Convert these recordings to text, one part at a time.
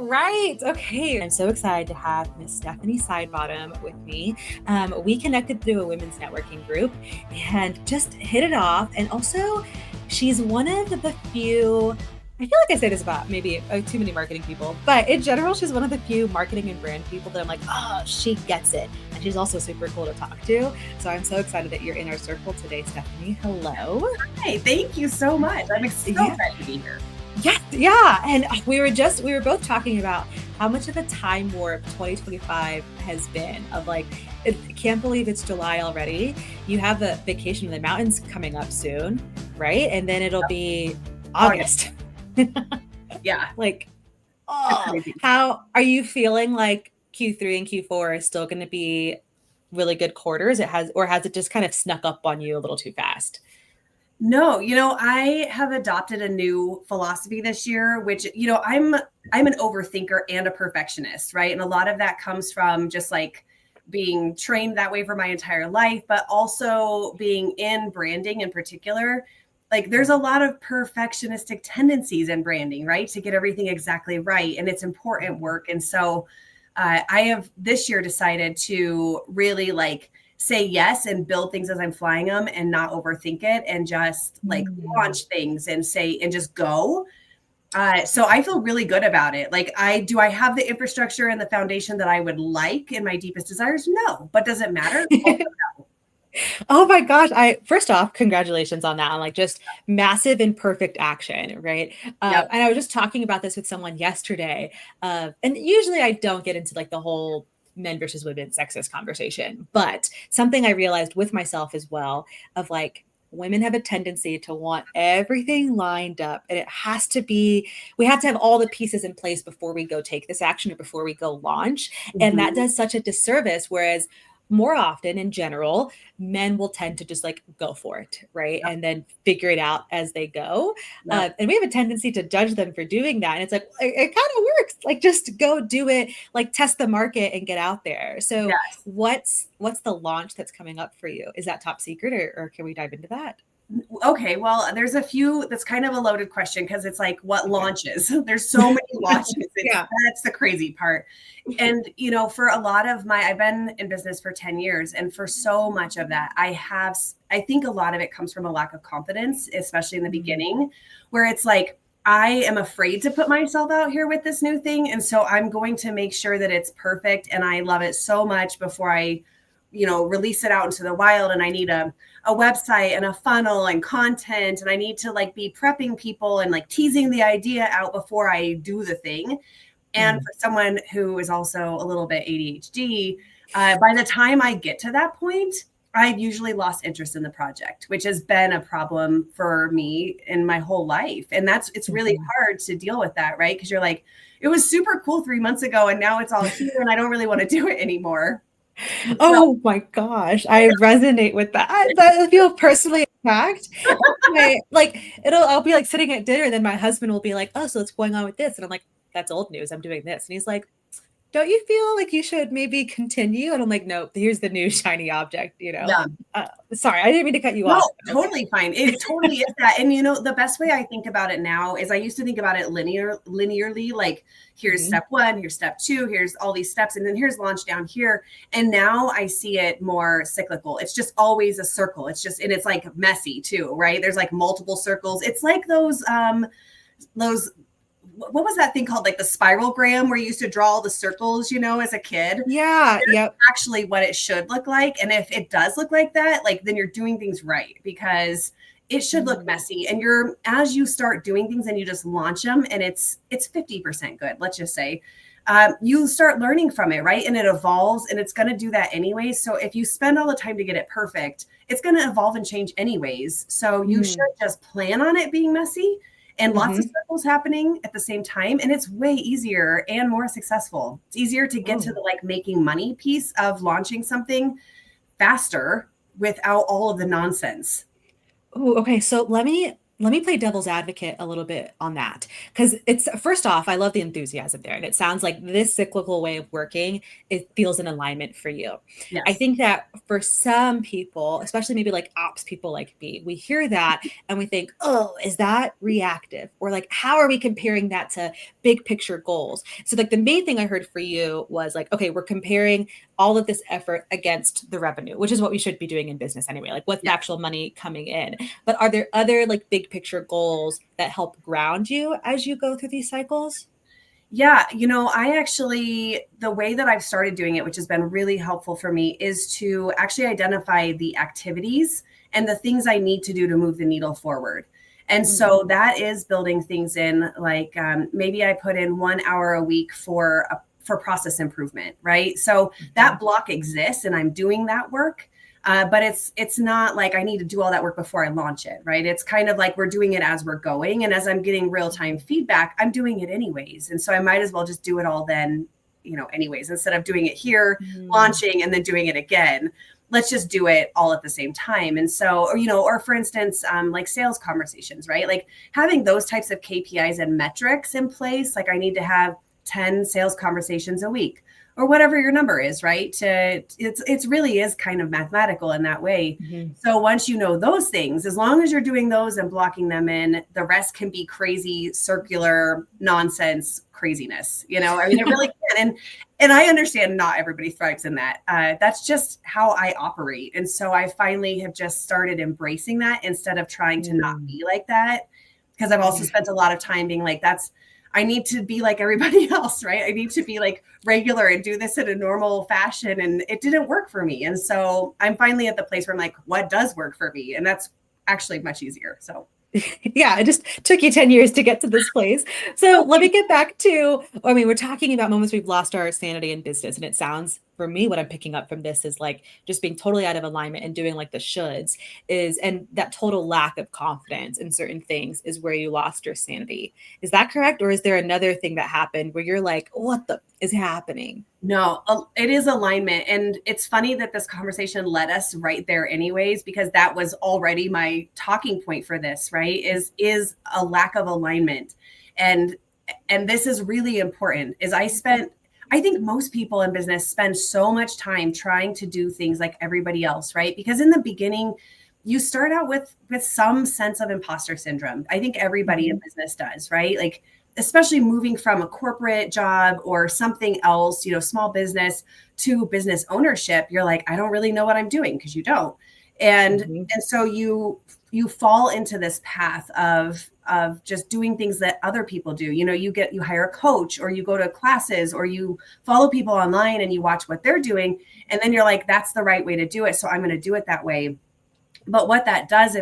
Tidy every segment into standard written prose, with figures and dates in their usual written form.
right. Okay. I'm so excited to have Miss Stephanie Sidebottom with me. We connected through a women's networking group and just hit it off. And also, she's one of the few, I feel like I say this about maybe too many marketing people, but in general, she's one of the few marketing and brand people that I'm like, oh, she gets it. And she's also super cool to talk to. So I'm so excited that you're in our circle today, Stephanie. Hello. Hi, thank you so much. I'm so excited to be here. Yes, yeah. And we were both talking about how much of a time warp 2025 has been of like, I can't believe it's July already. You have the vacation in the mountains coming up soon, right? And then it'll be August. Yeah. Like, oh, how are you feeling like Q3 and Q4 is still going to be really good quarters? Has it just kind of snuck up on you a little too fast? No, I have adopted a new philosophy this year, which, I'm an overthinker and a perfectionist, right? And a lot of that comes from just like being trained that way for my entire life, but also being in branding in particular. Like there's a lot of perfectionistic tendencies in branding, right? To get everything exactly right. And it's important work. And so I have this year decided to really like say yes and build things as I'm flying them and not overthink it and just like launch things and say and just go. So I feel really good about it. Like I have the infrastructure and the foundation that I would like in my deepest desires? No, but does it matter? Oh my gosh. First off, congratulations on that. On like just massive and perfect action, right? Yep. And I was just talking about this with someone yesterday. And usually I don't get into like the whole men versus women sexist conversation, but something I realized with myself as well of like, women have a tendency to want everything lined up and we have to have all the pieces in place before we go take this action or before we go launch. And that does such a disservice. Whereas more often in general, men will tend to just like go for it, right? Yep. And then figure it out as they go. Yep. And we have a tendency to judge them for doing that. And it's like, it kind of works. Like just go do it, like test the market and get out there. So yes. What's the launch that's coming up for you? Is that top secret or can we dive into that? Okay, well, there's a few. That's kind of a loaded question because it's like what launches? There's so many launches. Yeah. That's the crazy part. And for a lot of I've been in business for 10 years, and for so much of that, I think a lot of it comes from a lack of confidence, especially in the beginning, where it's like I am afraid to put myself out here with this new thing, and so I'm going to make sure that it's perfect and I love it so much before I release it out into the wild. And I need a website and a funnel and content. And I need to like be prepping people and like teasing the idea out before I do the thing. And for someone who is also a little bit ADHD, by the time I get to that point, I've usually lost interest in the project, which has been a problem for me in my whole life. And it's really hard to deal with that, right? Because you're like, it was super cool 3 months ago and now it's all here and I don't really want to do it anymore. Oh my gosh, I resonate with that. I feel personally attacked. Like I'll be like sitting at dinner, and then my husband will be like, "Oh, so what's going on with this?" And I'm like, "That's old news. I'm doing this." And he's like, "Don't you feel like you should maybe continue?" And I'm like, "No, here's the new shiny object." Yeah. Sorry, I didn't mean to cut you off. No, totally fine. It totally is that. And the best way I think about it now is I used to think about it linearly, like here's step 1, here's step 2, here's all these steps, and then here's launch down here. And now I see it more cyclical. It's just always a circle. And it's like messy too, right? There's like multiple circles. It's like those what was that thing called? Like the spiralgram where you used to draw all the circles, as a kid. Yeah. That's actually what it should look like. And if it does look like that, like then you're doing things right, because it should look messy. And as you start doing things and you just launch them and it's 50% good, let's just say, you start learning from it, right? And it evolves, and it's going to do that anyways. So if you spend all the time to get it perfect, it's going to evolve and change anyways. So you should just plan on it being messy and lots of circles happening at the same time. And it's way easier and more successful. It's easier to get to the like making money piece of launching something faster without all of the nonsense. Oh, okay. So let me let me play devil's advocate a little bit on that. Because it's first off, I love the enthusiasm there. And it sounds like this cyclical way of working, it feels in alignment for you. I Yes. think that for some people, especially maybe like ops people like me, we hear that and we think, oh, is that reactive? Or like, how are we comparing that to big picture goals? So, like, the main thing I heard for you was like, okay, we're comparing all of this effort against the revenue, which is what we should be doing in business anyway. Like, what's the Yes. actual money coming in? But are there other like big picture goals that help ground you as you go through these cycles? Yeah, I actually, the way that I've started doing it, which has been really helpful for me, is to actually identify the activities and the things I need to do to move the needle forward. And so that is building things in, like maybe I put in 1 hour a week for process improvement, right? So that block exists, and I'm doing that work. But it's not like I need to do all that work before I launch it, right? It's kind of like we're doing it as we're going, and as I'm getting real time feedback, I'm doing it anyways, and so I might as well just do it all then, anyways, instead of doing it here, launching, and then doing it again. Let's just do it all at the same time. And so, or for instance, like sales conversations, right? Like having those types of KPIs and metrics in place. Like I need to have 10 sales conversations a week, or whatever your number is, right? It's really is kind of mathematical in that way. So once you know those things, as long as you're doing those and blocking them in, the rest can be crazy, circular nonsense craziness. I mean, it really can. And I understand not everybody thrives in that. That's just how I operate. And so I finally have just started embracing that instead of trying to not be like that. Because I've also spent a lot of time being like, I need to be like everybody else, right? I need to be like regular and do this in a normal fashion. And it didn't work for me. And so I'm finally at the place where I'm like, what does work for me? And that's actually much easier. So yeah, it just took you 10 years to get to this place. So let me get back to, I mean, we're talking about moments we've lost our sanity in business. And it sounds, for me, what I'm picking up from this is like just being totally out of alignment and doing like the shoulds and that total lack of confidence in certain things is where you lost your sanity. Is that correct? Or is there another thing that happened where you're like, what the is happening? No, it is alignment. And it's funny that this conversation led us right there anyways, because that was already my talking point for this, right? Is a lack of alignment. And this is really important. I think most people in business spend so much time trying to do things like everybody else, right? Because in the beginning, you start out with some sense of imposter syndrome. I think everybody in business does, right? Like especially moving from a corporate job or something else, small business to business ownership, you're like, I don't really know what I'm doing, because you don't. And so you fall into this path of just doing things that other people do. You hire a coach, or you go to classes, or you follow people online and you watch what they're doing. And then you're like, that's the right way to do it, so I'm going to do it that way. But what that does,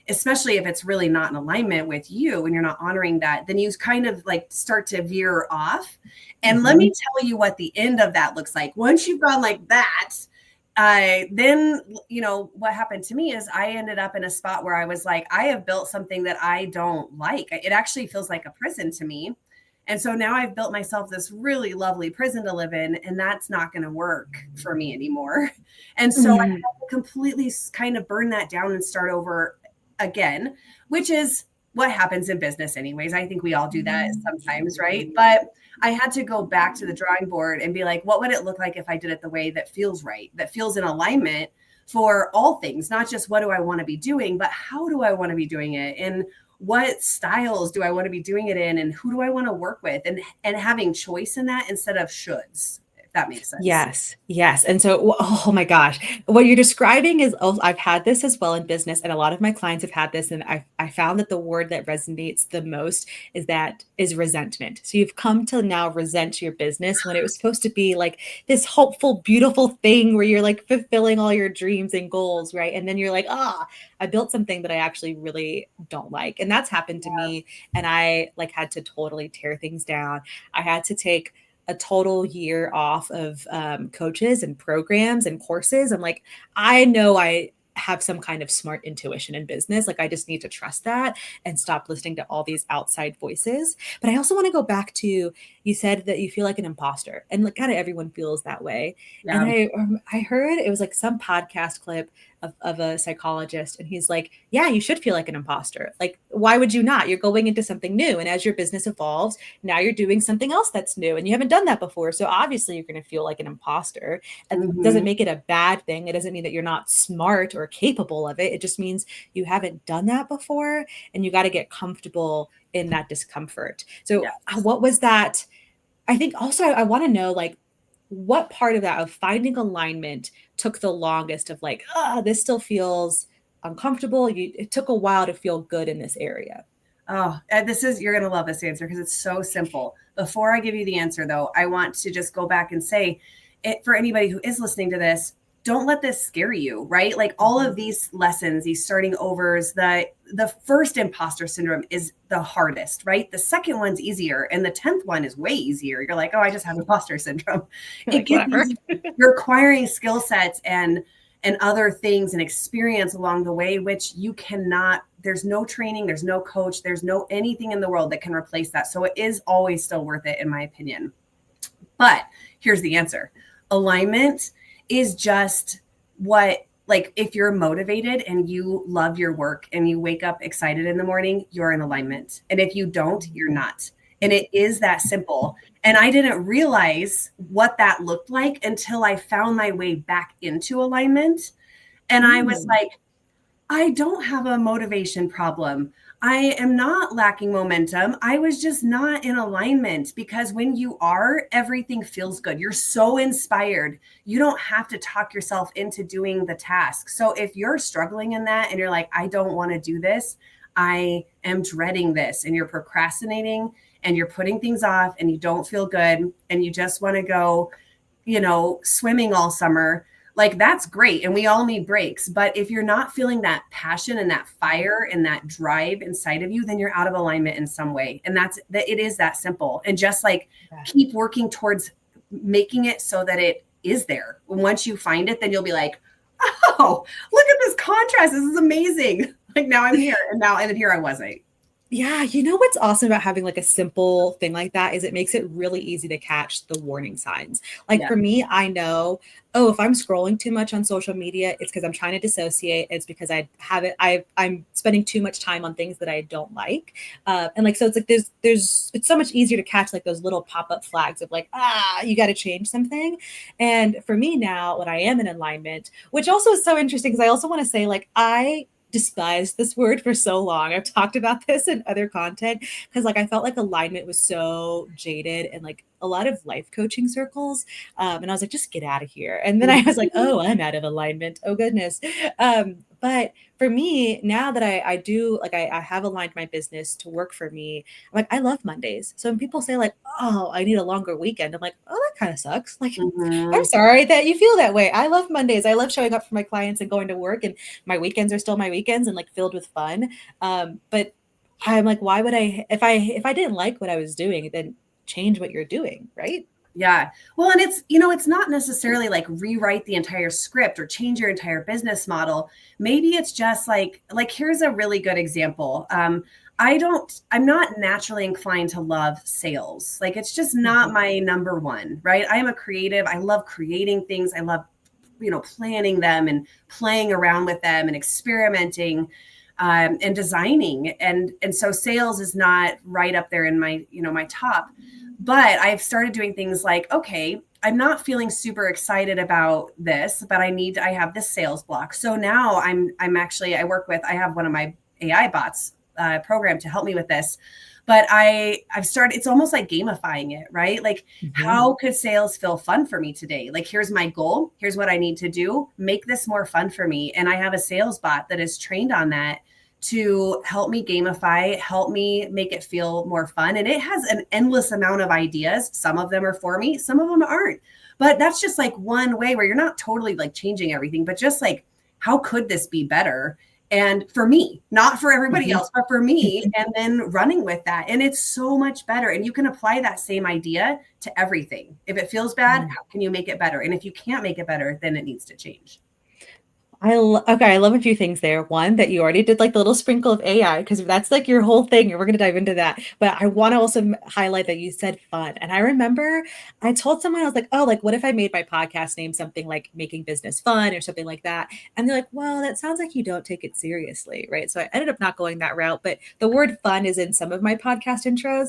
especially if it's really not in alignment with you and you're not honoring that, then you kind of like start to veer off. And let me tell you what the end of that looks like. Once you've gone like that, then, what happened to me is I ended up in a spot where I was like, I have built something that I don't like. It actually feels like a prison to me. And so now I've built myself this really lovely prison to live in, and that's not going to work for me anymore. And so I had to completely kind of burn that down and start over again, which is what happens in business anyways. I think we all do that sometimes, right? But I had to go back to the drawing board and be like, what would it look like if I did it the way that feels right, that feels in alignment for all things, not just what do I want to be doing, but how do I want to be doing it? And what styles do I want to be doing it in? And who do I want to work with? And having choice in that instead of shoulds, if that makes sense. Yes, yes. And so, oh my gosh, what you're describing is, oh, I've had this as well in business, and a lot of my clients have had this, and I found that the word that resonates the most is resentment. So you've come to now resent your business when it was supposed to be like this hopeful, beautiful thing where you're like fulfilling all your dreams and goals, right? And then you're like, I built something that I actually really don't like, and that's happened to me. And I like had to totally tear things down. I had to take a total year off of coaches and programs and courses. I'm like, I know I have some kind of smart intuition in business. Like I just need to trust that and stop listening to all these outside voices. But I also want to go back to you said that you feel like an imposter, and like kind of everyone feels that way. And Yeah. I heard it was like some podcast clip of a psychologist, and he's like, yeah, you should feel like an imposter. Like, why would you not? You're going into something new, and as your business evolves, now you're doing something else that's new, and you haven't done that before. So obviously, you're going to feel like an imposter. It doesn't Mm-hmm. make it a bad thing. It doesn't mean that you're not smart or capable of it. It just means you haven't done that before, and you got to get comfortable in that discomfort. So, Yes. what was that? I think also I want to know like what part of that of finding alignment took the longest of like, this still feels uncomfortable. It took a while to feel good in this area. Oh, you're going to love this answer because it's so simple. Before I give you the answer, though, I want to just go back and say it for anybody who is listening to this, don't let this scare you, right? Like all of these lessons, these starting overs, the first imposter syndrome is the hardest, right? The second one's easier, and the 10th one is way easier. You're like, oh, I just have imposter syndrome. It Like, gets whatever. easier. You're acquiring skill sets and other things and experience along the way, which you cannot, there's no training, there's no coach, there's no anything in the world that can replace that. So it is always still worth it, in my opinion. But here's the answer. Alignment is just what, like, if you're motivated and you love your work and you wake up excited in the morning, you're in alignment. And if you don't, you're not. And it is that simple. And I didn't realize what that looked like until I found my way back into alignment. And I was Mm. like, I don't have a motivation problem. I am not lacking momentum. I was just not in alignment because when you are, everything feels good. You're so inspired. You don't have to talk yourself into doing the task. So if you're struggling in that and you're like, I don't want to do this, I am dreading this, and you're procrastinating and you're putting things off and you don't feel good and you just want to go, swimming all summer, like that's great. And we all need breaks. But if you're not feeling that passion and that fire and that drive inside of you, then you're out of alignment in some way. And it is that simple. And just like Yeah. keep working towards making it so that it is there. Once you find it, then you'll be like, oh, look at this contrast. This is amazing. Like now I'm here and then here I wasn't. Yeah, you know what's awesome about having like a simple thing like that is it makes it really easy to catch the warning signs. Like Yeah. for me, I know, oh, if I'm scrolling too much on social media, it's because I'm trying to dissociate. It's because I'm spending too much time on things that I don't like. And like so it's like it's so much easier to catch like those little pop-up flags of like, you got to change something. And for me now, when I am in alignment, which also is so interesting because I also want to say like I despised this word for so long. I've talked about this in other content because like I felt like alignment was so jaded and like a lot of life coaching circles. And I was like, just get out of here. And then I was like, oh, I'm out of alignment. Oh goodness. But for me, now that I do like I have aligned my business to work for me, I'm like I love Mondays. So when people say like, oh, I need a longer weekend, I'm like, oh, that kind of sucks. Like, I'm Mhm. sorry that you feel that way. I love Mondays. I love showing up for my clients and going to work, and my weekends are still my weekends and like filled with fun. But I'm like, why would if I didn't like what I was doing, then change what you're doing, right? Yeah. Well, and it's not necessarily like rewrite the entire script or change your entire business model. Maybe it's just like here's a really good example. I'm not naturally inclined to love sales. Like it's just not my number one, right? I am a creative. I love creating things. I love, planning them and playing around with them and experimenting and designing. And so sales is not right up there in my top. But I've started doing things like, okay, I'm not feeling super excited about this, but I have this sales block. So now I have one of my AI bots program to help me with this. But I've started, it's almost like gamifying it, right? Like Mm-hmm. how could sales feel fun for me today? Like here's my goal. Here's what I need to do. Make this more fun for me. And I have a sales bot that is trained on that to help me gamify, help me make it feel more fun. And it has an endless amount of ideas. Some of them are for me, some of them aren't. But that's just like one way where you're not totally like changing everything, but just like, how could this be better? And for me, not for everybody Mm-hmm. else, but for me, and then running with that. And it's so much better. And you can apply that same idea to everything. If it feels bad, how can you make it better? And if you can't make it better, then it needs to change. Okay, I love a few things there. One, that you already did like the little sprinkle of AI because that's like your whole thing, and we're going to dive into that. But I want to also highlight that you said fun. And I remember I told someone, I was like, oh, like what if I made my podcast name something like Making Business Fun or something like that? And they're like, well, that sounds like you don't take it seriously, right? So I ended up not going that route. But the word fun is in some of my podcast intros.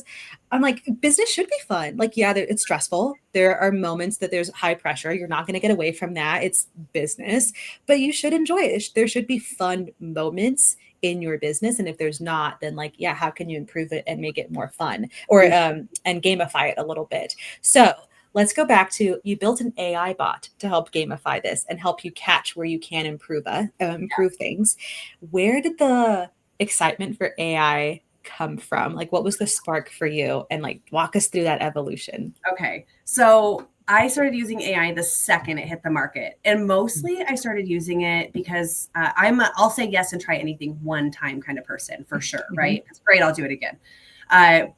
I'm like, business should be fun. Like, yeah, it's stressful. There are moments that there's high pressure. You're not going to get away from that. It's business, but you should enjoy it. There should be fun moments in your business. And if there's not, then like, yeah, how can you improve it and make it more fun or and gamify it a little bit? So let's go back to you built an AI bot to help gamify this and help you catch where you can improve things. Where did the excitement for AI come from? Like, what was the spark for you? And like, walk us through that evolution. Okay. So I started using AI the second it hit the market. And mostly I started using it because I'll say yes and try anything one time kind of person for sure. Mm-hmm. Right. It's great. I'll do it again.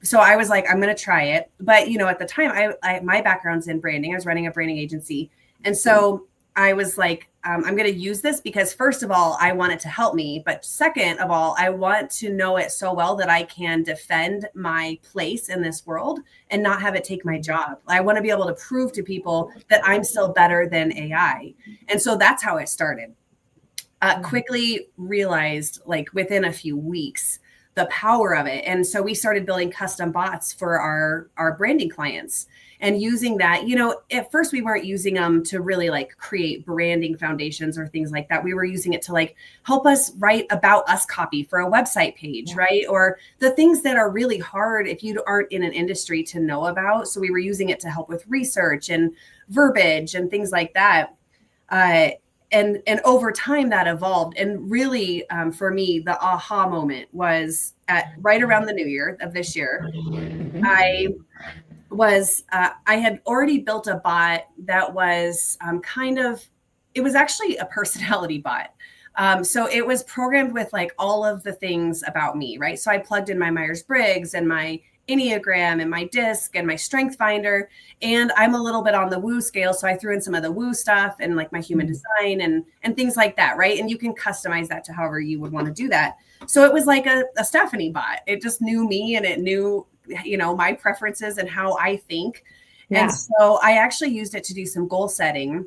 So I was like, I'm going to try it. But, at the time, my background's in branding. I was running a branding agency. And so I was like, I'm going to use this because first of all, I want it to help me. But second of all, I want to know it so well that I can defend my place in this world and not have it take my job. I want to be able to prove to people that I'm still better than AI. And so that's how it started. Quickly realized like within a few weeks, the power of it. And so we started building custom bots for our branding clients and using that. At first we weren't using them to really like create branding foundations or things like that. We were using it to like help us write about us copy for a website page, right? Or the things that are really hard if you aren't in an industry to know about. So we were using it to help with research and verbiage and things like that. And over time that evolved. And really, for me, the aha moment was right around the new year of this year. I had already built a bot that was it was actually a personality bot. So it was programmed with like all of the things about me, right? So I plugged in my Myers-Briggs and my Enneagram and my disc and my strength finder. And I'm a little bit on the woo scale. So I threw in some of the woo stuff and like my human design and things like that. Right. And you can customize that to however you would want to do that. So it was like a Stephanie bot. It just knew me and it knew, my preferences and how I think. Yeah. And so I actually used it to do some goal setting.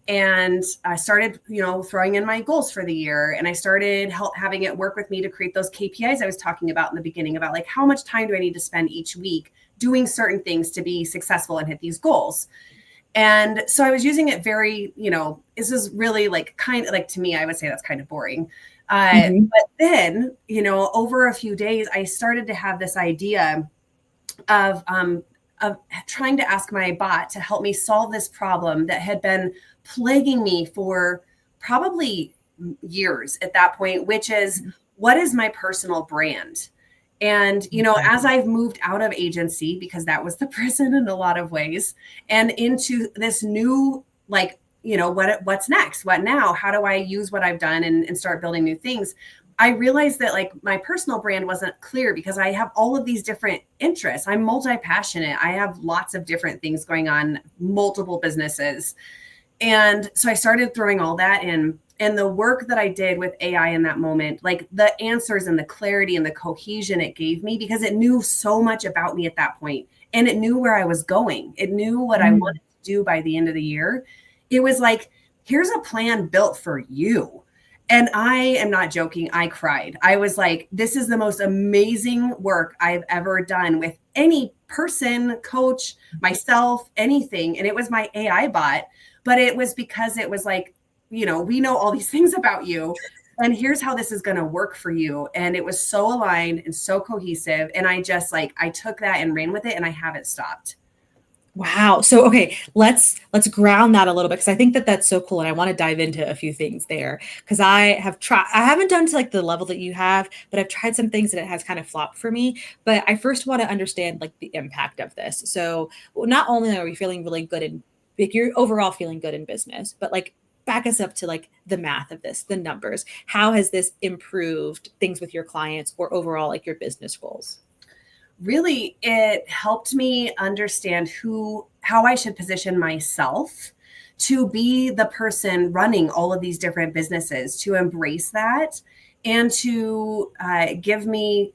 And I started, throwing in my goals for the year. And I started having it work with me to create those KPIs I was talking about in the beginning about like, how much time do I need to spend each week doing certain things to be successful and hit these goals? And so I was using it very, this is really like kind of like, to me, I would say that's kind of boring. But then, over a few days, I started to have this idea of trying to ask my bot to help me solve this problem that had been plaguing me for probably years at that point, which is what is my personal brand? And, as I've moved out of agency, because that was the prison in a lot of ways, and into this new, like, what's next? What now? How do I use what I've done and start building new things? I realized that like my personal brand wasn't clear because I have all of these different interests. I'm multi-passionate. I have lots of different things going on, multiple businesses. And so I started throwing all that in. And the work that I did with AI in that moment, like the answers and the clarity and the cohesion it gave me, because it knew so much about me at that point, and it knew where I was going. It knew what I wanted to do by the end of the year. It was like, here's a plan built for you. And I am not joking. I cried. I was like, this is the most amazing work I've ever done with any person, coach, myself, anything. And it was my AI bot, but it was because it was like, we know all these things about you, and here's how this is going to work for you. And it was so aligned and so cohesive. And I just like, I took that and ran with it, and I haven't stopped. Wow. So, okay, let's ground that a little bit, because I think that that's so cool. And I want to dive into a few things there, because I haven't done to like the level that you have, but I've tried some things and it has kind of flopped for me. But I first want to understand like the impact of this. So not only are we feeling really good in like you're overall feeling good in business, but like back us up to like the math of this, the numbers. How has this improved things with your clients or overall like your business goals? Really, it helped me understand how I should position myself to be the person running all of these different businesses, to embrace that, and to give me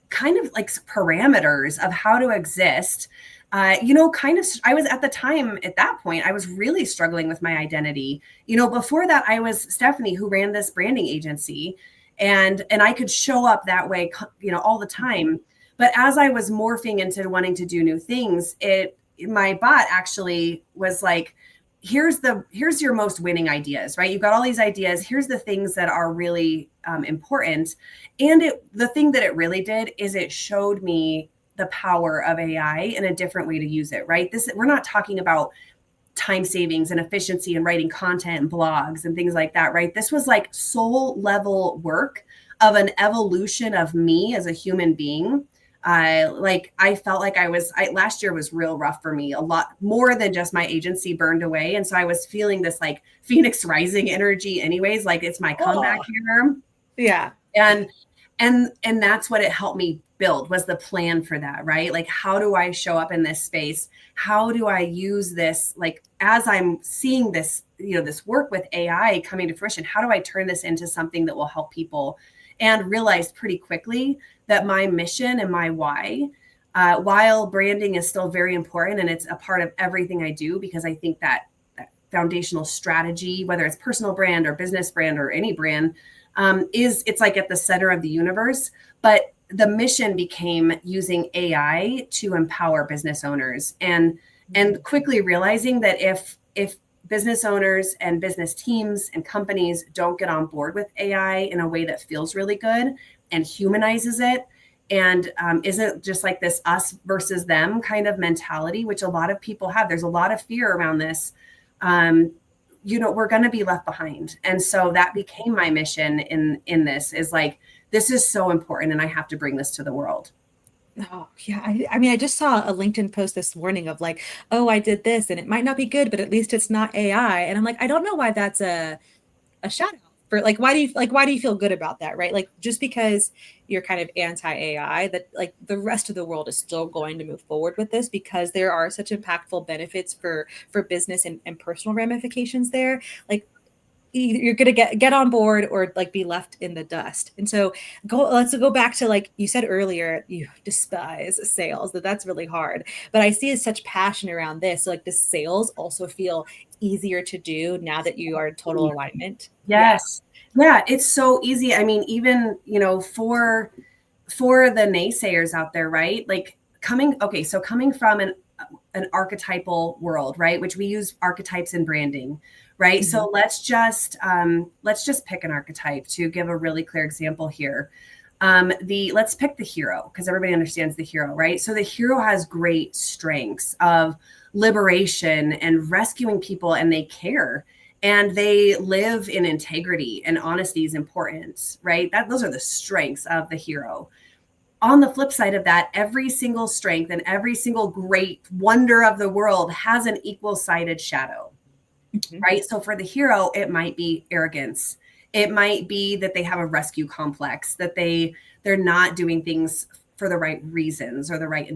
kind of like parameters of how to exist. I was at the time at that point, I was really struggling with my identity. Before that, I was Stephanie who ran this branding agency, and I could show up that way, all the time. But as I was morphing into wanting to do new things, my bot actually was like, here's your most winning ideas, right? You've got all these ideas. Here's the things that are really important. And the thing that it really did is it showed me the power of AI and a different way to use it, right? We're not talking about time savings and efficiency and writing content and blogs and things like that, right? This was like soul level work of an evolution of me as a human being. I felt like last year was real rough for me, a lot more than just my agency burned away. And so I was feeling this like Phoenix rising energy anyways, like it's my comeback year. Yeah. And that's what it helped me build, was the plan for that, right? Like, how do I show up in this space? How do I use this? Like, as I'm seeing this, this work with AI coming to fruition, how do I turn this into something that will help people? And realized pretty quickly that my mission and my why, while branding is still very important and it's a part of everything I do, because I think that foundational strategy, whether it's personal brand or business brand or any brand, it's like at the center of the universe. But the mission became using AI to empower business owners, and quickly realizing that if business owners and business teams and companies don't get on board with AI in a way that feels really good and humanizes it, and isn't just like this us versus them kind of mentality, which a lot of people have. There's a lot of fear around this. We're going to be left behind. And so that became my mission in this, is like, this is so important and I have to bring this to the world. Oh, yeah. I mean, I just saw a LinkedIn post this morning of like, oh, I did this and it might not be good, but at least it's not AI. And I'm like, I don't know why that's a shout out for, like, why do you feel good about that? Right. Like, just because you're kind of anti-AI, that like the rest of the world is still going to move forward with this, because there are such impactful benefits for business and personal ramifications there. Like, you're going to get on board or like be left in the dust. And so let's go back to, like you said earlier, you despise sales, that's really hard, but I see such passion around this. So like, the sales also feel easier to do now that you are in total alignment. Yes. Yeah, it's so easy. I mean, even, for the naysayers out there, right? Like coming from an archetypal world, right? Which we use archetypes in branding, right? Mm-hmm. So let's just pick an archetype to give a really clear example here. Let's pick the hero, because everybody understands the hero, right? So the hero has great strengths of liberation and rescuing people, and they care, and they live in integrity, and honesty is important, right? Those are the strengths of the hero. On the flip side of that, every single strength and every single great wonder of the world has an equal-sided shadow, mm-hmm. right? So for the hero, it might be arrogance. It might be that they have a rescue complex, that they're not doing things for the right reasons or the right,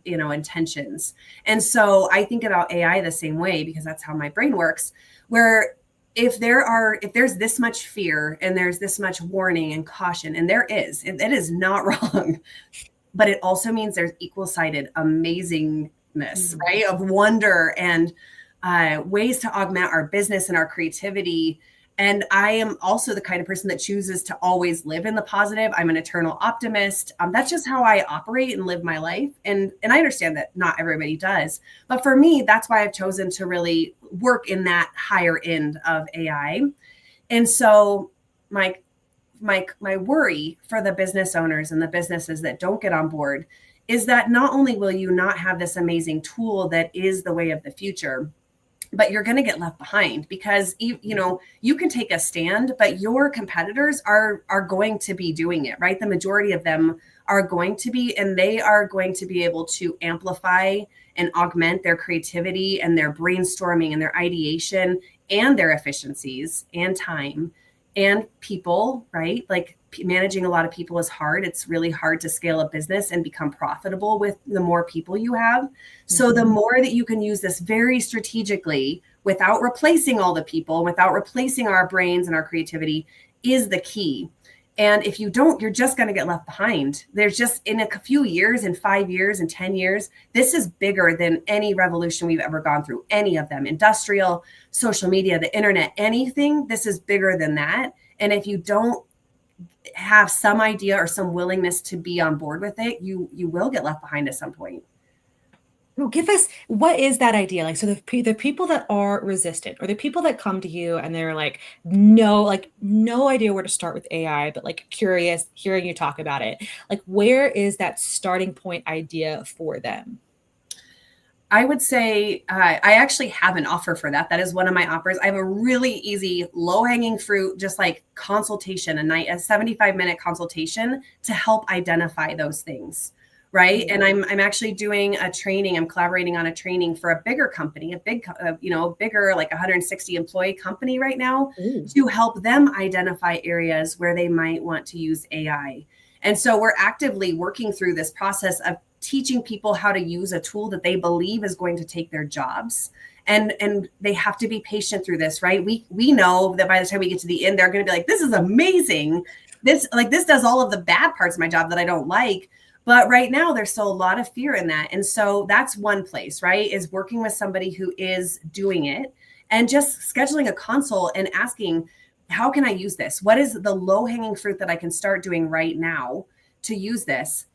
intentions. And so I think about AI the same way, because that's how my brain works, where if there's this much fear and there's this much warning and caution, and it is not wrong, but it also means there's equal-sided amazingness, mm-hmm. right? Of wonder and ways to augment our business and our creativity. And I am also the kind of person that chooses to always live in the positive. I'm an eternal optimist. That's just how I operate and live my life. And I understand that not everybody does. But for me, that's why I've chosen to really work in that higher end of AI. And so my worry for the business owners and the businesses that don't get on board is that not only will you not have this amazing tool that is the way of the future, but you're going to get left behind, because you can take a stand, but your competitors are going to be doing it, right? The majority of them are going to be, and they are going to be able to amplify and augment their creativity and their brainstorming and their ideation and their efficiencies and time. and people, right? Like managing a lot of people is hard. It's really hard to scale a business and become profitable with the more people you have. So the more that you can use this very strategically without replacing all the people, without replacing our brains and our creativity is the key. And if you don't, you're just going to get left behind. There's just in a few years, in 5 years, in 10 years, this is bigger than any revolution we've ever gone through, any of them, industrial, social media, the internet, anything. This is bigger than that. And if you don't have some idea or some willingness to be on board with it, you will get left behind at some point. Well, give us, what is that idea? Like, so the people that are resistant, or the people that come to you and they're like, no idea where to start with AI, but like curious, hearing you talk about it. Like, where is that starting point idea for them? I would say I actually have an offer for that. That is one of my offers. I have a really easy, low-hanging fruit, just like consultation, a 75-minute consultation to help identify those things, right? And I'm actually doing a training. I'm collaborating on a training for a bigger company, a bigger like 160 employee company right now, to help them identify areas where they might want to use AI. And so we're actively working through this process of teaching people how to use a tool that they believe is going to take their jobs. And they have to be patient through this, right? We know that by the time we get to the end, they're going to be like, this is amazing. This does all of the bad parts of my job that I don't like. But right now there's still a lot of fear in that. And so that's one place, right? Is working with somebody who is doing it and just scheduling a consult and asking, how can I use this? What is the low-hanging fruit that I can start doing right now to use this?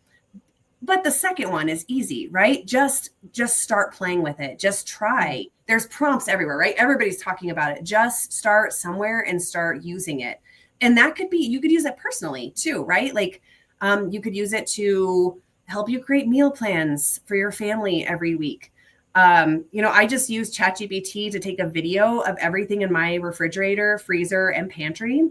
But the second one is easy, right? Just start playing with it. Just try. There's prompts everywhere, right? Everybody's talking about it. Just start somewhere and start using it. And that could be, you could use it personally too, right? Like you could use it to help you create meal plans for your family every week. I just use ChatGPT to take a video of everything in my refrigerator, freezer, and pantry.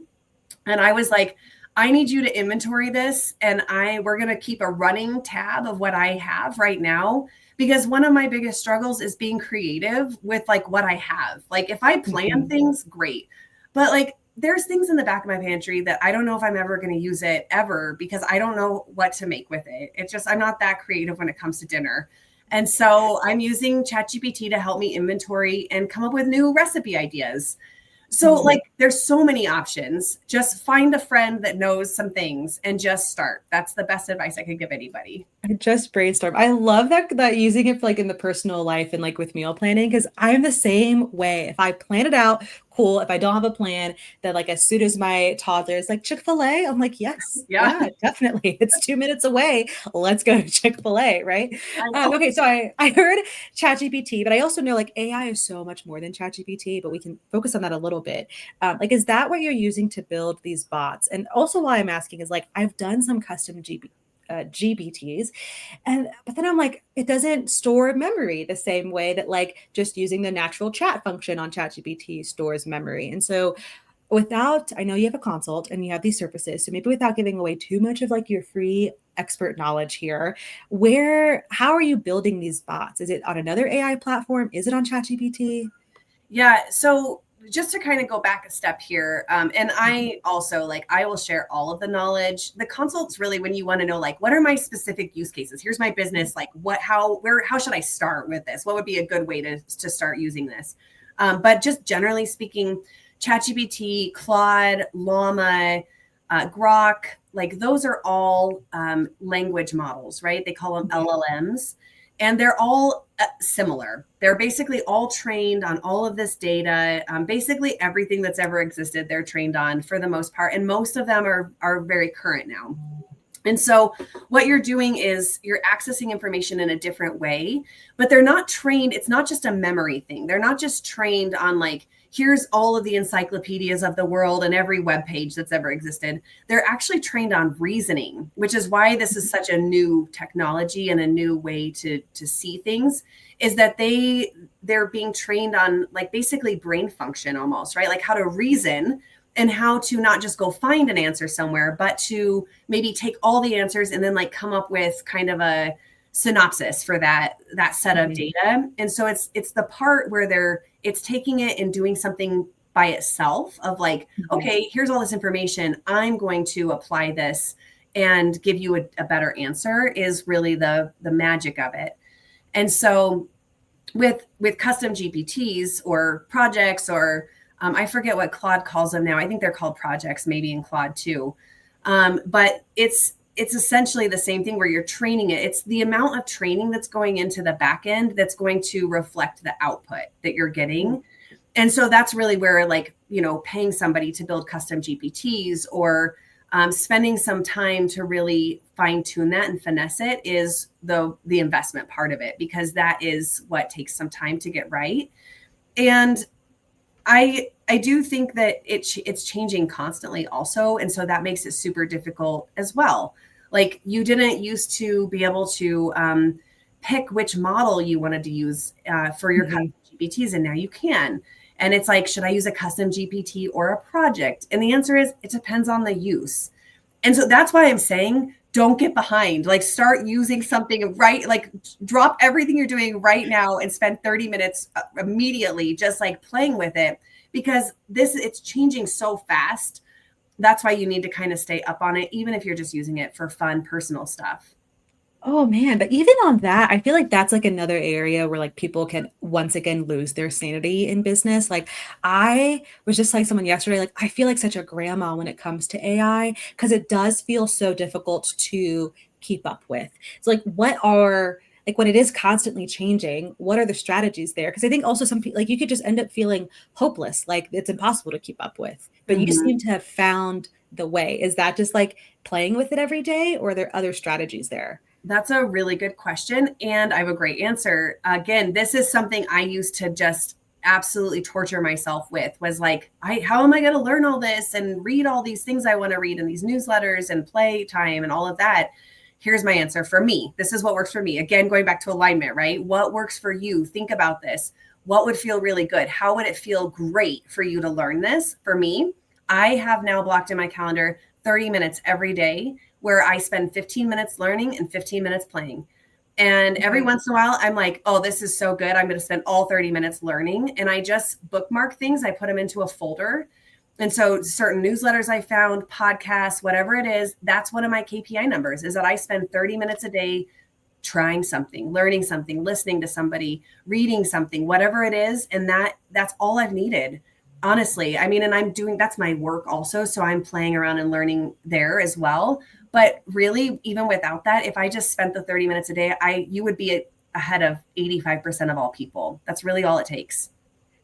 And I was like, I need you to inventory this, and we're going to keep a running tab of what I have right now, because one of my biggest struggles is being creative with like what I have. Like if I plan things, great. But like there's things in the back of my pantry that I don't know if I'm ever going to use it ever, because I don't know what to make with it. It's just, I'm not that creative when it comes to dinner. And so I'm using ChatGPT to help me inventory and come up with new recipe ideas. So like there's so many options. Just find a friend that knows some things and just start. That's the best advice I could give anybody. I just brainstorm. I love that using it for like in the personal life and like with meal planning, because I'm the same way. If I plan it out, cool. If I don't have a plan, then like as soon as my toddler is like Chick-fil-A, I'm like, yes, yeah, definitely. It's 2 minutes away. Let's go to Chick-fil-A, right? Okay, so I heard ChatGPT, but I also know like AI is so much more than ChatGPT, but we can focus on that a little bit. Like, is that what you're using to build these bots? And also why I'm asking is like, I've done some custom GPTs. But then I'm like, it doesn't store memory the same way that like just using the natural chat function on ChatGPT stores memory. And so I know you have a consult and you have these services, so maybe without giving away too much of like your free expert knowledge here, how are you building these bots? Is it on another AI platform? Is it on ChatGPT? Yeah. So just to kind of go back a step here, and I also I will share all of the knowledge. The consult's really when you want to know like, what are my specific use cases? Here's my business. Like how should I start with this? What would be a good way to start using this? But just generally speaking, ChatGPT, Claude, Llama, Grok, like those are all language models, right? They call them LLMs. And they're all similar. They're basically all trained on all of this data. Basically everything that's ever existed, they're trained on for the most part. And most of them are very current now. And so what you're doing is you're accessing information in a different way, but they're not trained. It's not just a memory thing. They're not just trained on like, here's all of the encyclopedias of the world and every web page that's ever existed. They're actually trained on reasoning, which is why this is such a new technology and a new way to see things, is that they're being trained on like basically brain function almost, right? Like how to reason and how to not just go find an answer somewhere, but to maybe take all the answers and then like come up with kind of a synopsis for that set of data. And so it's the part where it's taking it and doing something by itself of like, Mhm. okay, here's all this information. I'm going to apply this and give you a better answer is really the magic of it. And so with custom GPTs or projects or I forget what Claude calls them now. I think they're called projects, maybe in Claude too. But it's essentially the same thing where you're training it. It's the amount of training that's going into the back end that's going to reflect the output that you're getting. And so that's really where, like, you know, paying somebody to build custom GPTs or spending some time to really fine tune that and finesse it is the investment part of it, because that is what takes some time to get right. And I do think that it's changing constantly also, and so that makes it super difficult as well. Like, you didn't used to be able to pick which model you wanted to use for your custom GPTs, and now you can. And it's like, should I use a custom GPT or a project? And the answer is, it depends on the use. And so that's why I'm saying, don't get behind. Like, start using something right, like drop everything you're doing right now and spend 30 minutes immediately just like playing with it, because it's changing so fast. That's why you need to kind of stay up on it, even if you're just using it for fun, personal stuff. Oh man, but even on that, I feel like that's like another area where like people can once again lose their sanity in business. Like I was just like someone yesterday, like I feel like such a grandma when it comes to AI because it does feel so difficult to keep up with. So like what are like when it is constantly changing, what are the strategies there? Because I think also some people like you could just end up feeling hopeless, like it's impossible to keep up with. But you Mhm. seem to have found the way. Is that just like playing with it every day, or are there other strategies there? That's a really good question. And I have a great answer. Again, this is something I used to just absolutely torture myself with, was like, how am I going to learn all this and read all these things I want to read in these newsletters and play time and all of that? Here's my answer for me. This is what works for me. Again, going back to alignment, right? What works for you? Think about this. What would feel really good? How would it feel great for you to learn this? For me, I have now blocked in my calendar 30 minutes every day where I spend 15 minutes learning and 15 minutes playing. And every Okay. once in a while, I'm like, oh, this is so good. I'm going to spend all 30 minutes learning. And I just bookmark things. I put them into a folder. And so certain newsletters I found, podcasts, whatever it is, that's one of my KPI numbers, is that I spend 30 minutes a day trying something, learning something, listening to somebody, reading something, whatever it is. And that's all I've needed. Honestly, I mean, and that's my work also. So I'm playing around and learning there as well. But really, even without that, if I just spent the 30 minutes a day, you would be ahead of 85% of all people. That's really all it takes.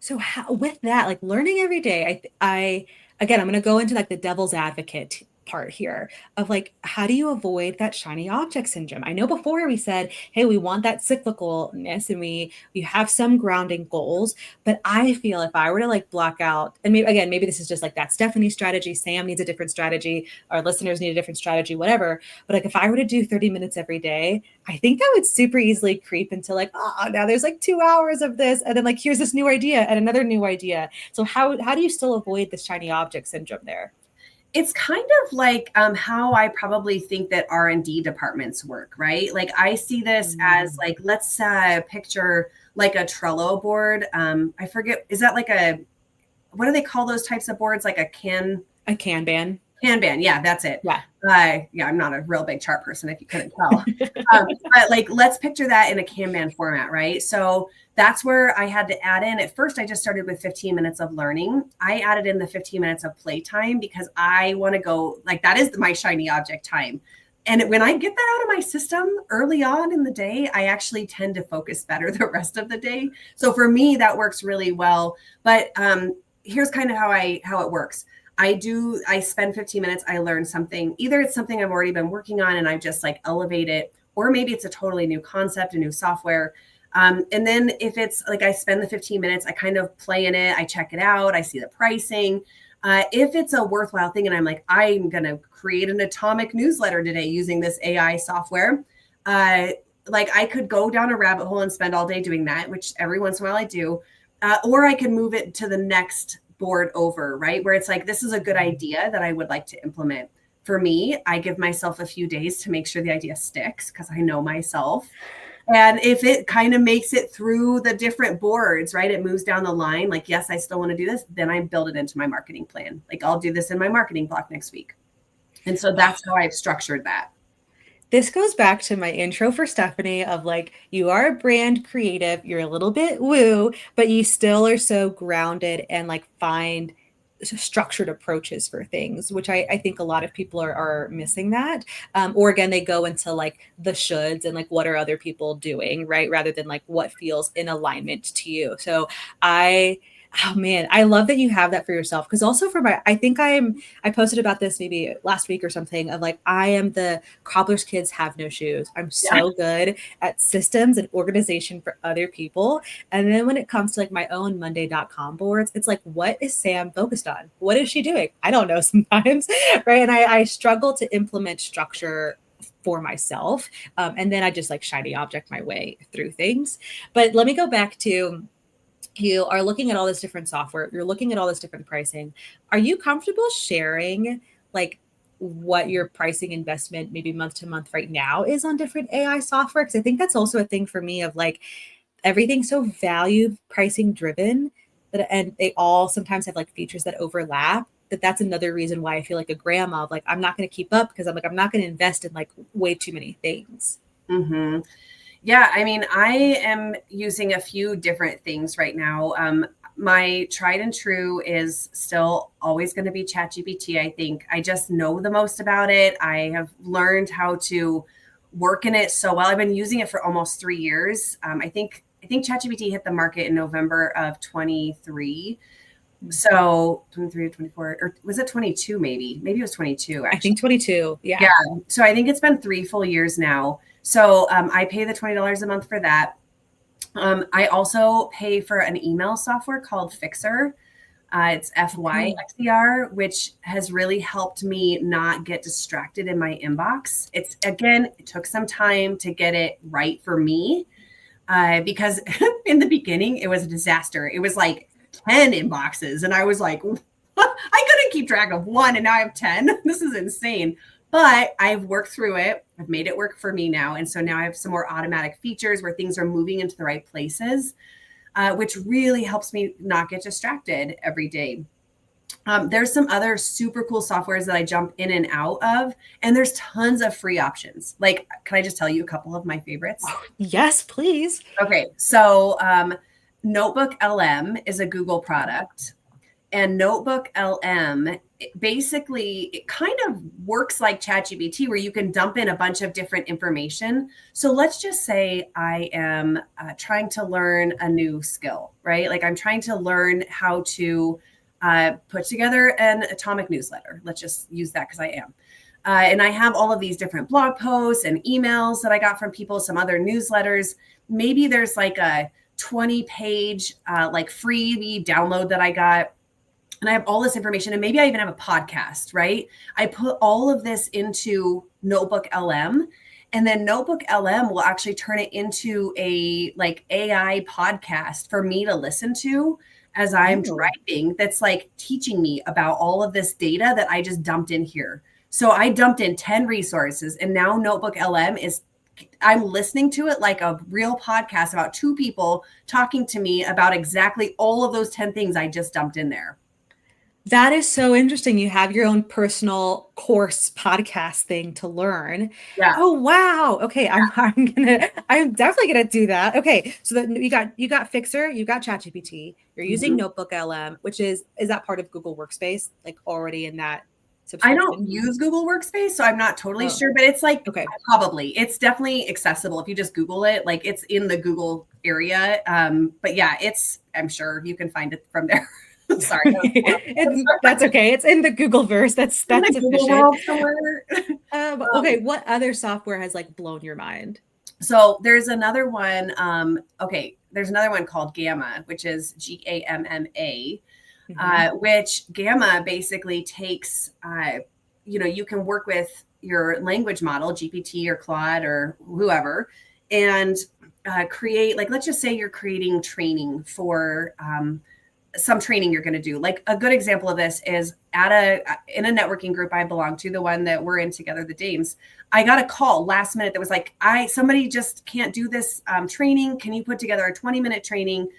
So how, with that, like learning every day, I again, I'm going to go into like the devil's advocate part here of like, how do you avoid that shiny object syndrome? I know before we said, hey, we want that cyclicalness and we have some grounding goals, but I feel if I were to like block out, and maybe again, maybe this is just like that Stephanie strategy, Sam needs a different strategy, our listeners need a different strategy, whatever. But like if I were to do 30 minutes every day, I think that would super easily creep into like, oh, now there's like 2 hours of this. And then like, here's this new idea and another new idea. So how do you still avoid the shiny object syndrome there? It's kind of like how I probably think that R&D departments work, right? Like, I see this as like, let's picture like a Trello board. I forget, is that like what do they call those types of boards? Like a A Kanban. Kanban. Yeah, that's it. Yeah. Yeah, I'm not a real big chart person, if you couldn't tell. But like, let's picture that in a Kanban format, right? So that's where I had to add in. At first, I just started with 15 minutes of learning. I added in the 15 minutes of playtime because I want to go, like, that is my shiny object time. And when I get that out of my system early on in the day, I actually tend to focus better the rest of the day. So for me, that works really well. But here's kind of how it works. I spend 15 minutes, I learn something. Either it's something I've already been working on and I just like elevate it, or maybe it's a totally new concept, a new software. And then if it's like I spend the 15 minutes, I kind of play in it, I check it out, I see the pricing. If it's a worthwhile thing and I'm like, I'm going to create an atomic newsletter today using this AI software, like I could go down a rabbit hole and spend all day doing that, which every once in a while I do. Or I can move it to the next board over, right? Where it's like, this is a good idea that I would like to implement. For me, I give myself a few days to make sure the idea sticks because I know myself. And if it kind of makes it through the different boards, right, it moves down the line, like, yes, I still want to do this, then I build it into my marketing plan. Like, I'll do this in my marketing block next week. And so that's how I've structured that. This goes back to my intro for Stephanie of like, you are a brand creative, you're a little bit woo, but you still are so grounded and like find structured approaches for things, which I think a lot of people are missing that. Or again, they go into like the shoulds and like, what are other people doing, right? Rather than like what feels in alignment to you. So I, oh man, I love that you have that for yourself. Cause also for my, I posted about this maybe last week or something of like, I am the cobbler's kids have no shoes. I'm so good at systems and organization for other people. And then when it comes to like my own Monday.com boards, it's like, what is Sam focused on? What is she doing? I don't know sometimes. Right. And I struggle to implement structure for myself. And then I just like shiny object my way through things. But let me go back to, you are looking at all this different software, you're looking at all this different pricing. Are you comfortable sharing like what your pricing investment maybe month to month right now is on different AI software? Because I think that's also a thing for me of like everything's so value pricing driven that, and they all sometimes have like features that overlap. That's another reason why I feel like a grandma of like, I'm not going to keep up because I'm like, I'm not going to invest in like way too many things. Mm-hmm. Yeah, I mean, I am using a few different things right now. My tried and true is still always going to be ChatGPT. I think I just know the most about it. I have learned how to work in it so well. I've been using it for almost 3 years. I think ChatGPT hit the market in November of 23. So 23 or 24, or was it 22? Maybe it was 22. Actually. I think 22. Yeah. Yeah. So I think it's been 3 full years now. So I pay the $20 a month for that. I also pay for an email software called Fixer. It's FYXER, which has really helped me not get distracted in my inbox. It took some time to get it right for me because in the beginning, it was a disaster. It was like 10 inboxes. And I was like, I couldn't keep track of one and now I have 10. This is insane. But I've worked through it. I've made it work for me now. And so now I have some more automatic features where things are moving into the right places, which really helps me not get distracted every day. There's some other super cool softwares that I jump in and out of, and there's tons of free options. Like, can I just tell you a couple of my favorites? Oh, yes, please. Okay. So Notebook LM is a Google product. And Notebook LM, it kind of works like ChatGPT, where you can dump in a bunch of different information. So let's just say I am trying to learn a new skill, right? Like I'm trying to learn how to put together an atomic newsletter. Let's just use that because I am. And I have all of these different blog posts and emails that I got from people, some other newsletters. Maybe there's like a 20-page like freebie download that I got. And I have all this information, and maybe I even have a podcast, right? I put all of this into Notebook LM, and then Notebook LM will actually turn it into a like AI podcast for me to listen to as I'm driving. That's like teaching me about all of this data that I just dumped in here. So I dumped in 10 resources, and now Notebook LM I'm listening to it like a real podcast about two people talking to me about exactly all of those 10 things I just dumped in there. That is so interesting. You have your own personal course podcast thing to learn. Yeah. Oh wow. Okay, I'm definitely gonna do that. Okay, so that you got Fixer, you got ChatGPT. You're using Notebook LM, which is that part of Google Workspace, like already in that subscription? I don't use Google Workspace, so I'm not totally sure, but it's like probably it's definitely accessible if you just Google it. Like it's in the Google area. But yeah, I'm sure you can find it from there. Sorry. That's okay. It's in the Google verse. That's sufficient. Okay. What other software has like blown your mind? So there's another one. There's another one called Gamma, which is GAMMA, which Gamma basically takes, you can work with your language model, GPT or Claude or whoever, and create, like, let's just say you're creating training for some training you're going to do. Like a good example of this is in a networking group I belong to, the one that we're in together, the Dames. I got a call last minute that was like, somebody just can't do this training. Can you put together a 20-minute training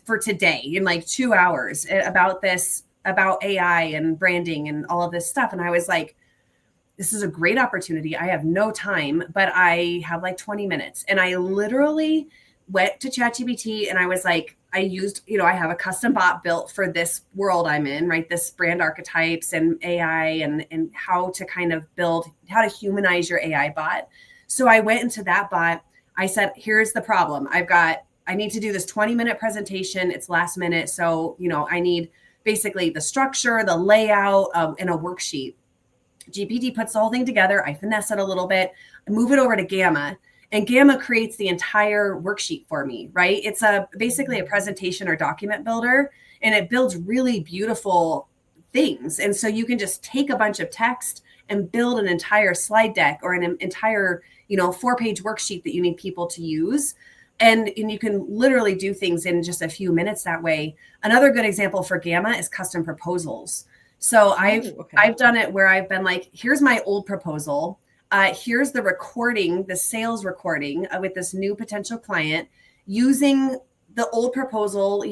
for today in like 2 hours about AI and branding and all of this stuff? And I was like, this is a great opportunity. I have no time, but I have like 20 minutes. And I literally went to ChatGPT and I was like, I used, I have a custom bot built for this world I'm in, right? This brand archetypes and AI and how to kind of how to humanize your AI bot. So I went into that bot. I said, here's the problem. I need to do this 20-minute presentation. It's last minute. So, I need basically the structure, the layout, and a worksheet. GPT puts the whole thing together. I finesse it a little bit, I move it over to Gamma, and Gamma creates the entire worksheet for me, right? It's basically a presentation or document builder, and it builds really beautiful things. And so you can just take a bunch of text and build an entire slide deck or an entire, 4-page worksheet that you need people to use. And you can literally do things in just a few minutes that way. Another good example for Gamma is custom proposals. So I've done it where I've been like, here's my old proposal. Here's the recording, the sales recording with this new potential client, using the old proposal,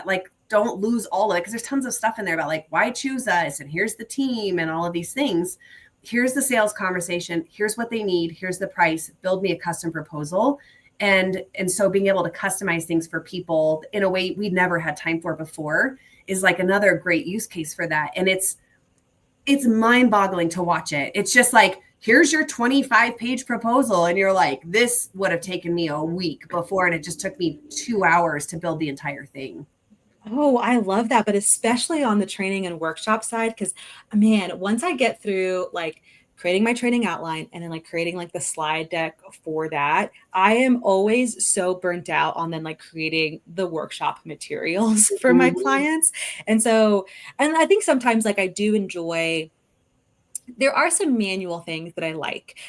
like don't lose all of it because there's tons of stuff in there about like, why choose us? And here's the team and all of these things. Here's the sales conversation. Here's what they need. Here's the price. Build me a custom proposal. And so being able to customize things for people in a way we never had time for before is like another great use case for that. And it's mind-boggling to watch it. It's just like, here's your 25-page proposal. And you're like, this would have taken me a week before. And it just took me 2 hours to build the entire thing. Oh, I love that. But especially on the training and workshop side, because man, once I get through like creating my training outline and then like creating like the slide deck for that, I am always so burnt out on then like creating the workshop materials for my clients. And I think sometimes like I do enjoy, there are some manual things that I like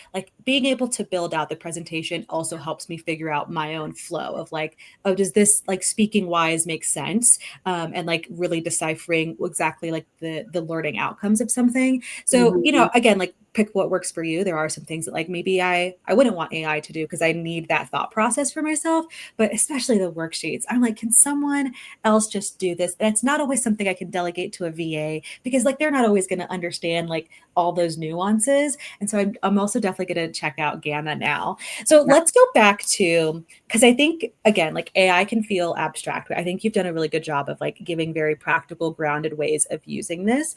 being able to build out the presentation also helps me figure out my own flow of like, oh, does this like speaking wise make sense? And like really deciphering exactly like the learning outcomes of something. So, again, like pick what works for you. There are some things that like maybe I wouldn't want AI to do because I need that thought process for myself, but especially the worksheets. I'm like, can someone else just do this? And it's not always something I can delegate to a VA because like they're not always going to understand like all those nuances. And so I'm also definitely going to check out Gamma now. So let's go back to, because I think, again, like AI can feel abstract, but I think you've done a really good job of like giving very practical, grounded ways of using this.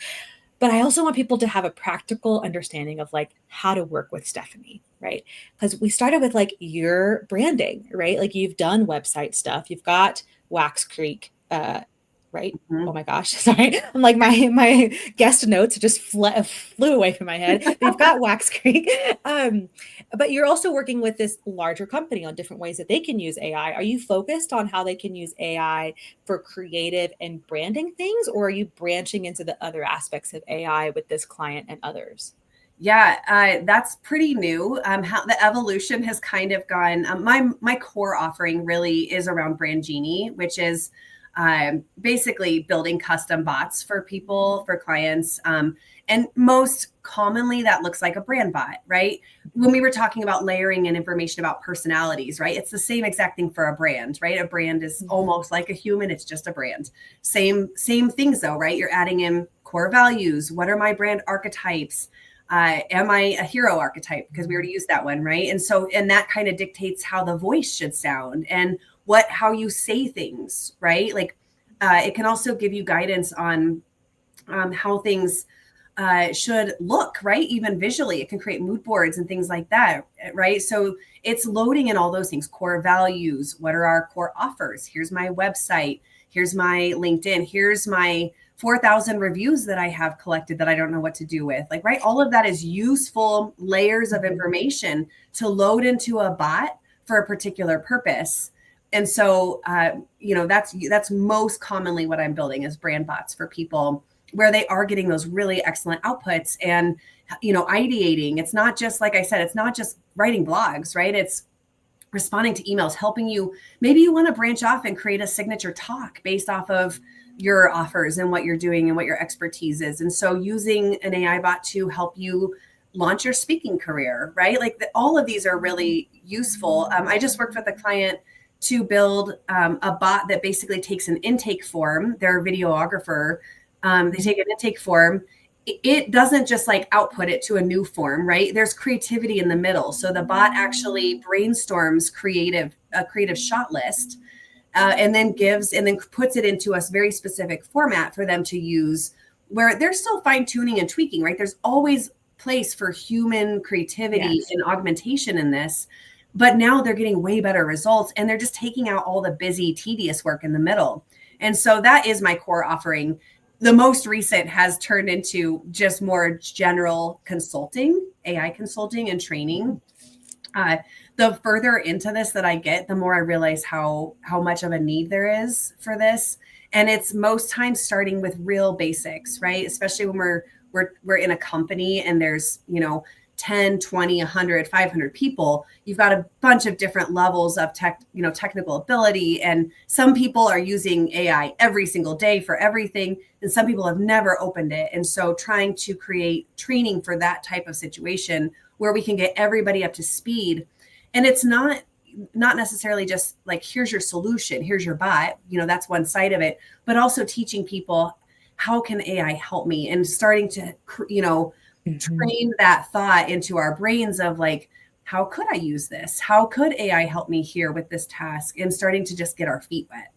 But I also want people to have a practical understanding of like how to work with Stephanie, right? Because we started with like your branding, right? Like you've done website stuff, you've got Wax Creek, right? Oh my gosh, sorry. I'm like my guest notes just flew away from my head. But you've got Wax Creek, but you're also working with this larger company on different ways that they can use AI. Are you focused on how they can use AI for creative and branding things, or are you branching into the other aspects of AI with this client and others? Yeah, that's pretty new. How the evolution has kind of gone. My core offering really is around Brand Genie, which is basically building custom bots for people, for clients. And most commonly that looks like a brand bot, right? When we were talking about layering and information about personalities, right? It's the same exact thing for a brand, right? A brand is almost like a human. It's just a brand. Same things though, right? You're adding in core values. What are my brand archetypes? Am I a hero archetype? Because we already used that one, right? And that kind of dictates how the voice should sound and how you say things, right? Like it can also give you guidance on how things should look, right? Even visually, it can create mood boards and things like that, right? So it's loading in all those things, core values. What are our core offers? Here's my website. Here's my LinkedIn. Here's my 4,000 reviews that I have collected that I don't know what to do with. Like, right? All of that is useful layers of information to load into a bot for a particular purpose. And so, that's most commonly what I'm building is brand bots for people where they are getting those really excellent outputs and, ideating. It's not just, like I said, it's not just writing blogs, right? It's responding to emails, helping you. Maybe you want to branch off and create a signature talk based off of your offers and what you're doing and what your expertise is. And so using an AI bot to help you launch your speaking career, right? Like all of these are really useful. I just worked with a client to build a bot that basically takes an intake form. They're a videographer. They take an intake form. It doesn't just like output it to a new form, right? There's creativity in the middle. So the bot actually brainstorms a creative shot list, and then puts it into a very specific format for them to use, where they're still fine tuning and tweaking, right? There's always place for human creativity and augmentation in this, but now they're getting way better results, and they're just taking out all the busy, tedious work in the middle. And so that is my core offering. The most recent has turned into just more general consulting, AI consulting and training. The further into this that I get, the more I realize how much of a need there is for this. And it's most times starting with real basics, right? Especially when we're in a company and there's, 10, 20, 100, 500 people, you've got a bunch of different levels of technical ability. And some people are using AI every single day for everything. And some people have never opened it. And so trying to create training for that type of situation where we can get everybody up to speed. And it's not necessarily just like, here's your solution, here's your bot, that's one side of it, but also teaching people, how can AI help me? And starting to, train that thought into our brains of like, how could I use this? How could AI help me here with this task? And starting to just get our feet wet.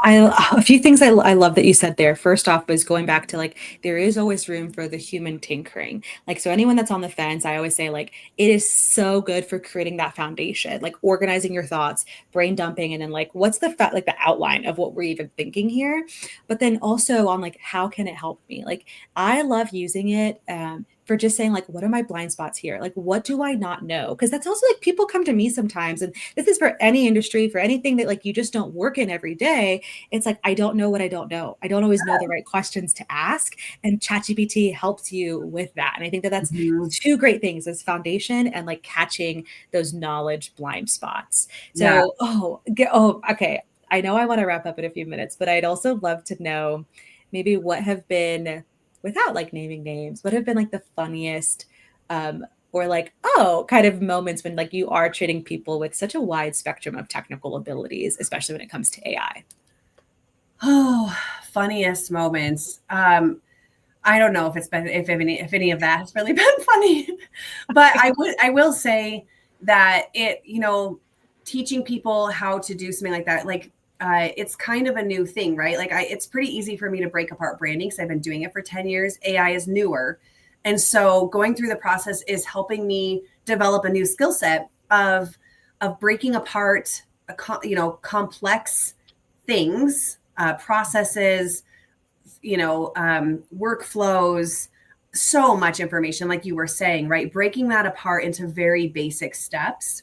A few things I love that you said there. First off was going back to like, there is always room for the human tinkering. Like, so anyone that's on the fence, I always say like, it is so good for creating that foundation, like organizing your thoughts, brain dumping, and then like, what's the like the outline of what we're even thinking here. But then also on like, how can it help me? Like, I love using it for just saying like, what are my blind spots here? Like, what do I not know? Because that's also like, people come to me sometimes, and this is for any industry, for anything that like you just don't work in every day. It's like, I don't know what I don't know. I don't always know the right questions to ask, and ChatGPT helps you with that. And I think that that's two great things: is foundation and like catching those knowledge blind spots. So, okay. I know I want to wrap up in a few minutes, but I'd also love to know maybe what have been, without like naming names, what have been like the funniest or like, kind of moments when like you are treating people with such a wide spectrum of technical abilities, especially when it comes to AI? Oh, funniest moments. I don't know if any of that has really been funny, but I will say that teaching people how to do something like that, like it's kind of a new thing, right? Like it's pretty easy for me to break apart branding because I've been doing it for 10 years. AI is newer. And so going through the process is helping me develop a new skill set of breaking apart, complex things, processes, workflows, so much information, like you were saying, right? Breaking that apart into very basic steps,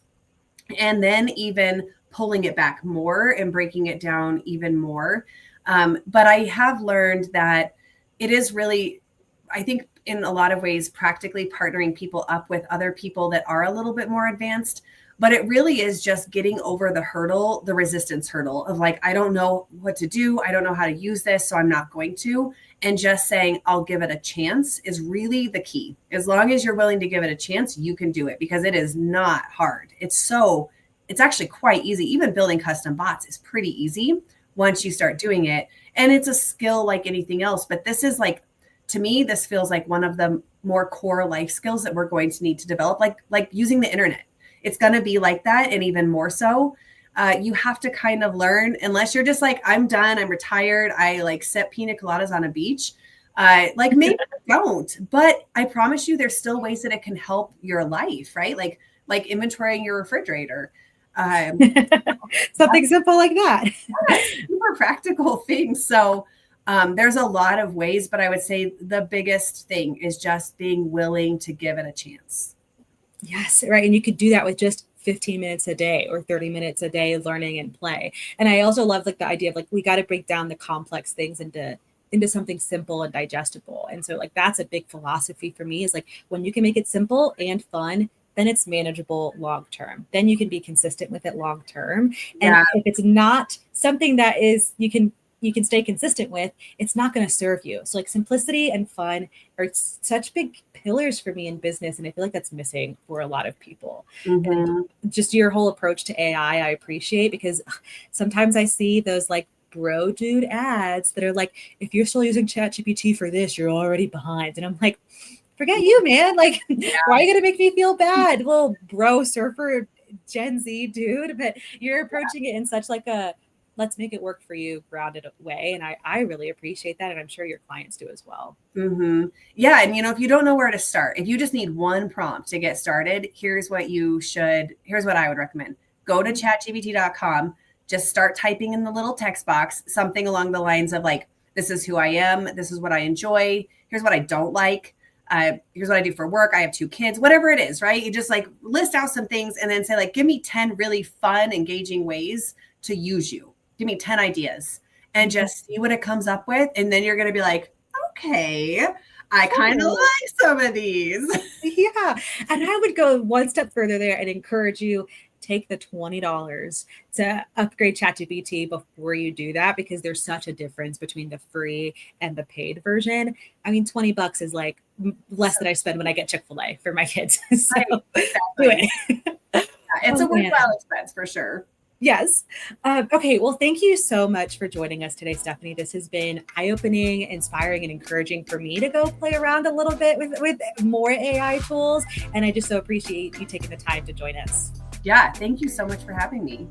and then even pulling it back more and breaking it down even more. But I have learned that it is really, I think, in a lot of ways, practically partnering people up with other people that are a little bit more advanced. But it really is just getting over the resistance hurdle of like, I don't know what to do. I don't know how to use this, so I'm not going to. And just saying, I'll give it a chance is really the key. As long as you're willing to give it a chance, you can do it, because it is not hard. It's actually quite easy. Even building custom bots is pretty easy once you start doing it. And it's a skill like anything else. But this is like, to me, this feels like one of the more core life skills that we're going to need to develop, like using the internet. It's going to be like that, and even more so. You have to kind of learn, unless you're just like, I'm done, I'm retired, I like sip pina coladas on a beach. Like maybe don't, but I promise you there's still ways that it can help your life, right? Like inventorying your refrigerator. Something simple like that. Super practical things. So there's a lot of ways, but I would say the biggest thing is just being willing to give it a chance. Yes, right. And you could do that with just 15 minutes a day or 30 minutes a day, learning and play. And I also love like the idea of like, we got to break down the complex things into something simple and digestible. And so like, that's a big philosophy for me, is like, when you can make it simple and fun then it's manageable long term. Then you can be consistent with it long term. And Yeah. if it's not something that is you can stay consistent with, it's not going to serve you. So like simplicity and fun are such big pillars for me in business. And I feel like that's missing for a lot of people. And just your whole approach to AI, I appreciate, because sometimes I see those like bro dude ads that are like, if you're still using ChatGPT for this, you're already behind. And I'm like, forget you, man. Like, why are you going to make me feel bad? Little bro surfer Gen Z dude. But you're approaching it in such like a, let's make it work for you, grounded way. And I really appreciate that. And I'm sure your clients do as well. Yeah. And if you don't know where to start, if you just need one prompt to get started, here's what I would recommend. Go to chatgpt.com, just start typing in the little text box, something along the lines of like, this is who I am. This is what I enjoy. Here's what I don't like. Here's what I do for work. I have 2 kids, whatever it is, right? You just like list out some things and then say like, give me 10 really fun, engaging ways to use you. Give me 10 ideas and just see what it comes up with. And then you're going to be like, okay, I kind of like some of these. Yeah. And I would go one step further there and encourage you, take the $20 to upgrade ChatGPT before you do that, because there's such a difference between the free and the paid version. I mean, $20 is like less than I spend when I get Chick-fil-A for my kids. So Right, do it. It's a worthwhile expense for sure. Yes. Okay. Well, thank you so much for joining us today, Stephanie. This has been eye-opening, inspiring, and encouraging for me to go play around a little bit with more AI tools. And I just so appreciate you taking the time to join us. Yeah. Thank you so much for having me.